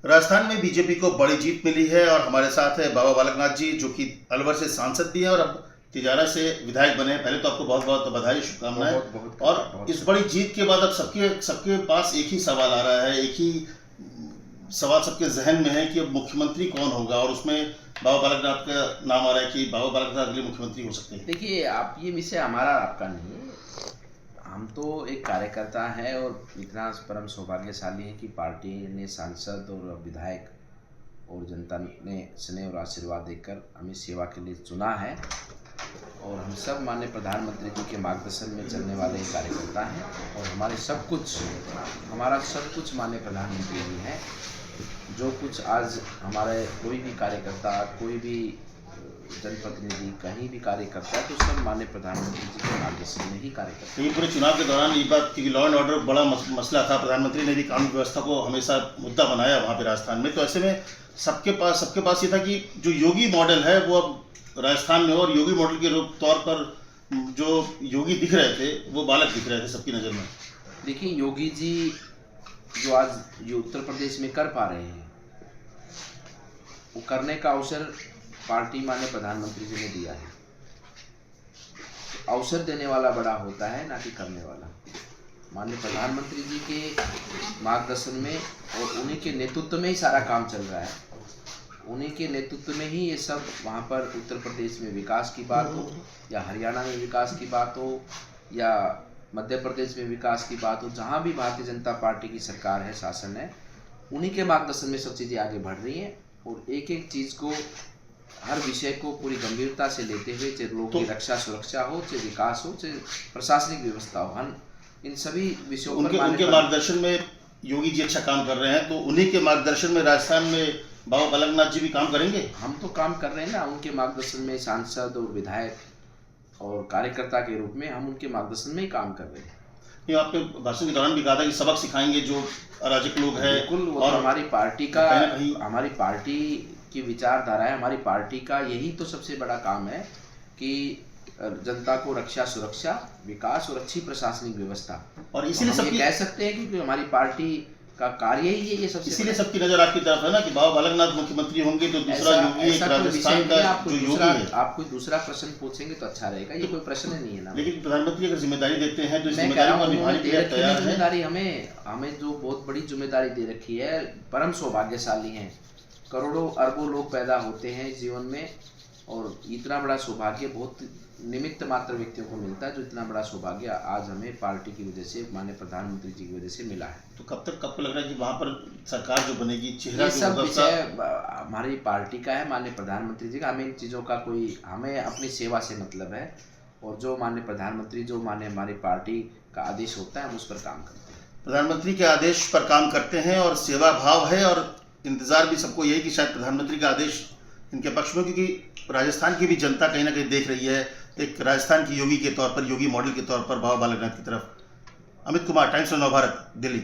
राजस्थान में बीजेपी को बड़ी जीत मिली है और हमारे साथ है बाबा बालकनाथ जी, जो कि अलवर से सांसद भी हैं और अब तिजारा से विधायक बने हैं। पहले तो आपको बहुत बहुत बधाई, शुभकामनाएं। और इस बड़ी जीत के बाद अब सबके पास एक ही सवाल आ रहा है, एक ही सवाल सबके जहन में है कि अब मुख्यमंत्री कौन होगा, और उसमें बाबा बालकनाथ का नाम आ रहा है कि बाबा बालकनाथ अगले मुख्यमंत्री हो सकते हैं। देखिए, आप ये विषय हमारा आपका नहीं है, हम तो एक कार्यकर्ता हैं और इतना परम सौभाग्यशाली है कि पार्टी ने सांसद और विधायक और जनता ने स्नेह और आशीर्वाद देकर हमें सेवा के लिए चुना है। और हम सब माननीय प्रधानमंत्री जी के मार्गदर्शन में चलने वाले कार्यकर्ता हैं और हमारा सब कुछ माननीय प्रधानमंत्री जी हैं। जो कुछ आज हमारे कोई भी कार्यकर्ता, कोई भी जनप्रतिनिधि कहीं भी कार्य करता है तो सब माननीय प्रधानमंत्री जी के मार्गदर्शन में ही कार्य करते हैं। ये पूरे चुनाव के दौरान ये बात, क्योंकि लॉ एंड ऑर्डर बड़ा मसला था, प्रधानमंत्री ने भी कानून व्यवस्था को हमेशा मुद्दा बनाया वहाँ पे राजस्थान में, तो ऐसे में सबके पास ये था कि जो योगी मॉडल है वो अब राजस्थान में, और योगी मॉडल के तौर पर जो योगी दिख रहे थे वो बालक दिख रहे थे सबकी नज़र में। देखिए, योगी जी जो आज ये उत्तर प्रदेश में कर पा रहे हैं, वो करने का अवसर पार्टी माननीय प्रधानमंत्री जी ने दिया है। अवसर देने वाला बड़ा होता है, ना कि करने वाला। माननीय प्रधानमंत्री जी के मार्गदर्शन में और उन्हीं के नेतृत्व में ही सारा काम चल रहा है। उन्हीं के नेतृत्व में ही ये सब वहाँ पर उत्तर प्रदेश में विकास की बात हो, या हरियाणा में विकास की बात हो, या मध्य प्रदेश में विकास की बात हो, जहाँ भी भारतीय जनता पार्टी की सरकार है, शासन है, उन्हीं के मार्गदर्शन में सब चीज़ें आगे बढ़ रही हैं। और एक एक चीज़ को, हर विषय को पूरी गंभीरता से लेते हुए, चाहे लोगों की रक्षा सुरक्षा हो, चाहे विकास हो, चाहे प्रशासनिक व्यवस्था हो, हम इन सभी विषयों पर उनके मार्गदर्शन में योगी जी अच्छा काम कर रहे हैं, तो उन्हीं के मार्गदर्शन में राजस्थान में बाबा बालकनाथ जी भी काम करेंगे। हम तो काम कर रहे हैं ना, उनके मार्गदर्शन में सांसद और विधायक और कार्यकर्ता के रूप में हम उनके मार्गदर्शन में ही काम कर रहे हैं। ये आपके भाषण के दौरान भी कहा था कि सबक सिखाएंगे जो अराजक लोग हैं। बिल्कुल, वो और तो हमारी पार्टी की विचारधारा है। हमारी पार्टी का यही तो सबसे बड़ा काम है कि जनता को रक्षा सुरक्षा, विकास और अच्छी प्रशासनिक व्यवस्था। और इसीलिए तो हम कह सकते हैं कि हमारी पार्टी का कार्य ही है ये सबसे। इसीलिए सबकी नजर आपकी तरफ है ना कि बाबा बालकनाथ मुख्यमंत्री होंगे तो दूसरा योगी एक राजस्थान का जो योगी है। आप कोई दूसरा प्रश्न पूछेंगे तो अच्छा रहेगा, ये कोई प्रश्न नहीं है ना। लेकिन प्रधानमंत्री अगर जिम्मेदारी देते हैं तो इस मैं जिम्मेदारी को निभाने के लिए तैयार है। जिम्मेदारी हमें जो बहुत बड़ी जिम्मेदारी दे रखी है, परम सौभाग्यशाली हैं। करोड़ों अरबों लोग पैदा होते हैं जीवन में, और इतना बड़ा सौभाग्य बहुत निमित्त मात्र व्यक्तियों को मिलता है, जो इतना बड़ा सौभाग्य आज हमें पार्टी की वजह से, माननीय प्रधानमंत्री जी की वजह से मिला है। तो कब लग रहा है कि वहाँ पर सरकार जो बनेगी, चेहरा ये सब विषय हमारी पार्टी का है, माननीय प्रधानमंत्री जी का। हमें इन चीज़ों का हमें अपनी सेवा से मतलब है, और जो माननीय प्रधानमंत्री, जो माननीय हमारी पार्टी का आदेश होता है, हम उस पर काम करते हैं। प्रधानमंत्री के आदेश पर काम करते हैं और सेवा भाव है, और इंतजार भी सबको यही कि शायद प्रधानमंत्री का आदेश इनके पक्ष में, क्योंकि राजस्थान की भी जनता कहीं ना कहीं देख रही है एक राजस्थान की योगी के तौर पर, योगी मॉडल के तौर पर बाबा बालकनाथ की तरफ। Amit Kumar, times of Navbharat, Delhi.